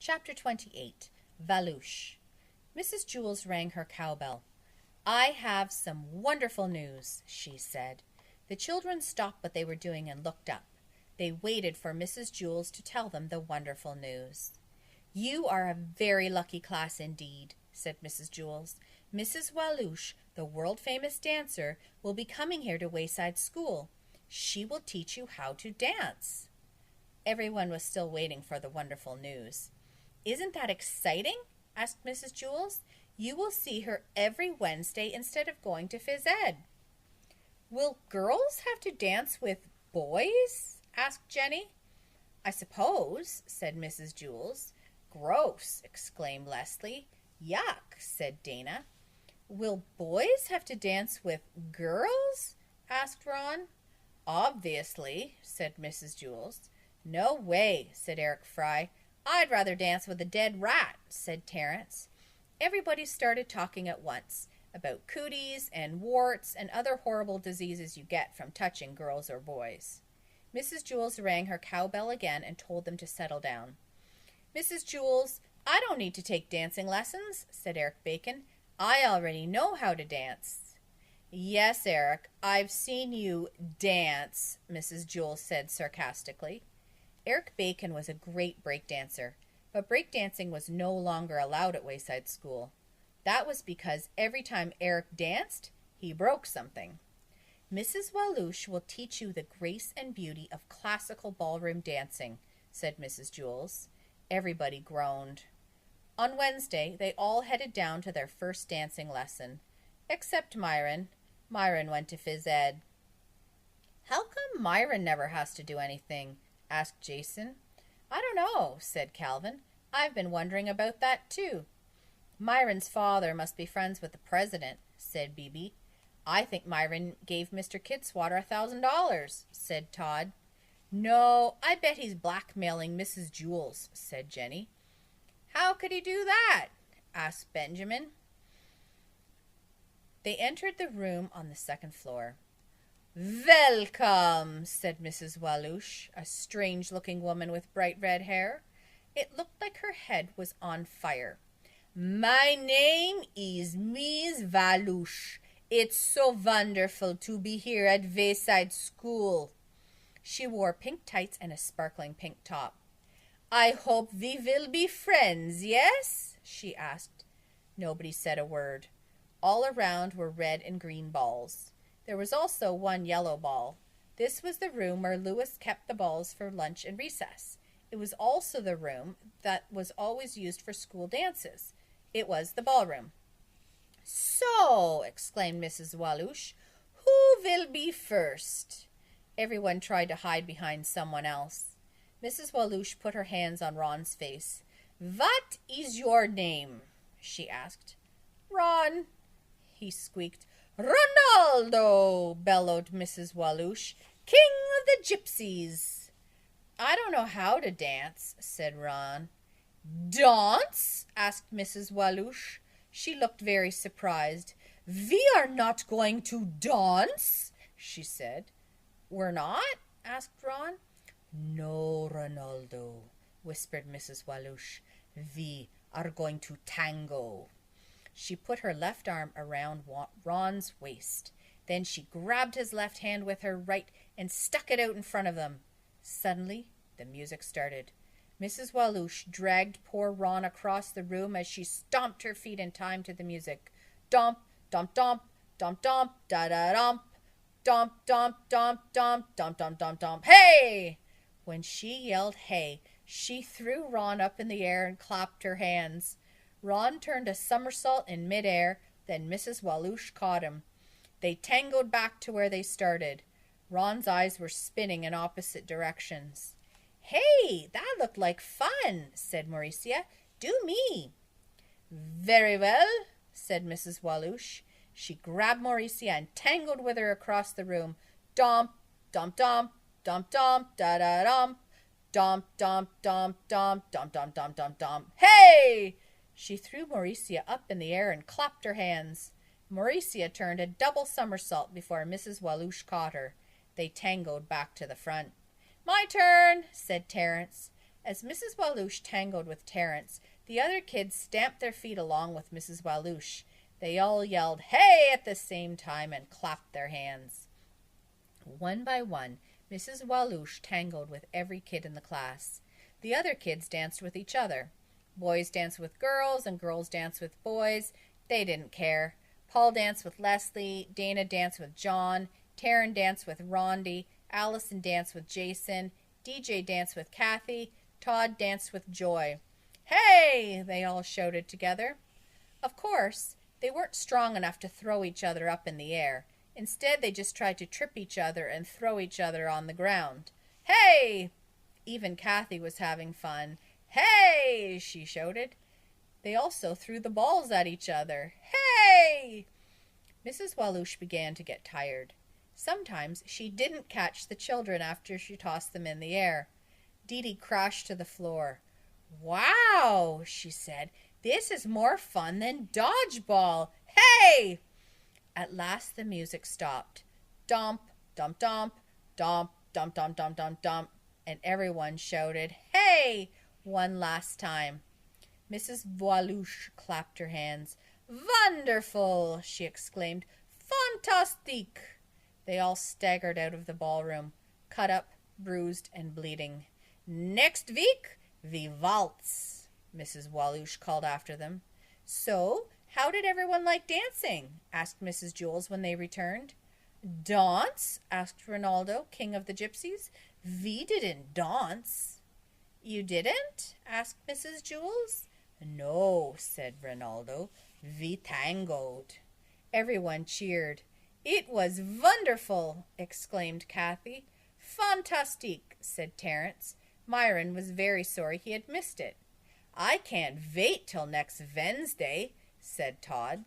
Chapter 28. Valooosh. Mrs. Jewls rang her cowbell. "I have some wonderful news," she said. The children stopped what they were doing and looked up. They waited for Mrs. Jewls to tell them the wonderful news. "You are a very lucky class indeed," said Mrs. Jewls. "Mrs. Valooosh, the world-famous dancer, will be coming here to Wayside School. She will teach you how to dance." Everyone was still waiting for the wonderful news. "Isn't that exciting?" asked Mrs. Jewls. "You will see her every Wednesday instead of going to phys ed." "Will girls have to dance with boys?" asked Jenny. "I suppose," said Mrs. Jewls. "Gross!" exclaimed Leslie. "Yuck!" said Dana. "Will boys have to dance with girls?" asked Ron. "Obviously," said Mrs. Jewls. "No way," said Eric Fry. "I'd rather dance with a dead rat," said Terence. Everybody started talking at once about cooties and warts and other horrible diseases you get from touching girls or boys. Mrs. Jewls rang her cowbell again and told them to settle down. "Mrs. Jewls, I don't need to take dancing lessons," said Eric Bacon. "I already know how to dance." "Yes, Eric, I've seen you dance," Mrs. Jewls said sarcastically. Eric Bacon was a great breakdancer, but breakdancing was no longer allowed at Wayside School. That was because every time Eric danced, he broke something. "Mrs. Valooosh will teach you the grace and beauty of classical ballroom dancing," said Mrs. Jewls. Everybody groaned. On Wednesday, they all headed down to their first dancing lesson, except Myron. Myron went to phys ed. "How come Myron never has to do anything?" asked Jason. "I don't know," said Calvin. "I've been wondering about that too." "Myron's father must be friends with the president," said Bebe. "I think Myron gave Mr. Kidswatter $1,000, said Todd. "No, I bet he's blackmailing Mrs. Jewls," said Jenny. "How could he do that?" asked Benjamin. They entered the room on the second floor. "Welcome," said Mrs. Valooosh, a strange-looking woman with bright red hair. It looked like her head was on fire. "My name is Miss Valooosh. It's so wonderful to be here at Wayside School." She wore pink tights and a sparkling pink top. "I hope we will be friends, yes?" she asked. Nobody said a word. All around were red and green balls. There was also one yellow ball. This was the room where Lewis kept the balls for lunch and recess. It was also the room that was always used for school dances. It was the ballroom. "So," exclaimed Mrs. Valooosh, "who will be first?" Everyone tried to hide behind someone else. Mrs. Valooosh put her hands on Ron's face. "What is your name?" she asked. "Ron," he squeaked. "Ronaldo!" bellowed Mrs. Valooosh. "King of the Gypsies!" "I don't know how to dance," said Ron. "Dance?" asked Mrs. Valooosh. She looked very surprised. "We are not going to dance," she said. "We're not?" asked Ron. "No, Ronaldo," whispered Mrs. Valooosh. "We are going to tango." She put her left arm around Ron's waist. Then she grabbed his left hand with her right and stuck it out in front of them. Suddenly, the music started. Mrs. Valooosh dragged poor Ron across the room as she stomped her feet in time to the music. Domp, domp, domp, domp, domp, da-da-domp. Domp, domp, domp, domp, domp, domp, domp, domp. Hey! When she yelled hey, she threw Ron up in the air and clapped her hands. Ron turned a somersault in midair, then Mrs. Valooosh caught him. They tangoed back to where they started. Ron's eyes were spinning in opposite directions. "Hey, that looked like fun," said Mauricia. "Do me." "Very well," said Mrs. Valooosh. She grabbed Mauricia and tangled with her across the room. Domp, domp, domp, domp, domp, da-da-domp. Domp, domp, domp, domp, domp, domp, domp, domp, domp. Hey! She threw Mauricia up in the air and clapped her hands. Mauricia turned a double somersault before Mrs. Valooosh caught her. They tangoed back to the front. "My turn," said Terence. As Mrs. Walloosh tangoed with Terence, the other kids stamped their feet along with Mrs. Walloosh. They all yelled, "Hey!" at the same time and clapped their hands. One by one, Mrs. Walloosh tangled with every kid in the class. The other kids danced with each other. Boys danced with girls and girls danced with boys. They didn't care. Paul danced with Leslie, Dana danced with John, Taryn danced with Rondi, Allison danced with Jason, DJ danced with Kathy, Todd danced with Joy. "Hey!" they all shouted together. Of course, they weren't strong enough to throw each other up in the air. Instead, they just tried to trip each other and throw each other on the ground. "Hey!" Even Kathy was having fun. "Hey!" she shouted. They also threw the balls at each other. "Hey!" Mrs. Walloosh began to get tired. Sometimes she didn't catch the children after she tossed them in the air. Dee Dee crashed to the floor. "Wow," she said, "this is more fun than dodgeball. Hey!" At last the music stopped. Domp, dump, dump, domp, dump, dump, dump, dump, dump, and everyone shouted, "Hey!" one last time. Mrs. Walloosh clapped her hands. "Wonderful!" she exclaimed. "Fantastique!" They all staggered out of the ballroom, cut up, bruised, and bleeding. "Next week, we waltz," Mrs. Walloosh called after them. "So, how did everyone like dancing?" asked Mrs. Jules when they returned. "Dance?" asked Ronaldo, king of the gypsies. "We didn't dance." "You didn't?" asked Mrs. Jules. "No," said Ronaldo. "We tangoed." Everyone cheered. "It was wonderful!" exclaimed Kathy. "Fantastique!" said Terence. Myron was very sorry he had missed it. "I can't wait till next Wednesday," said Todd.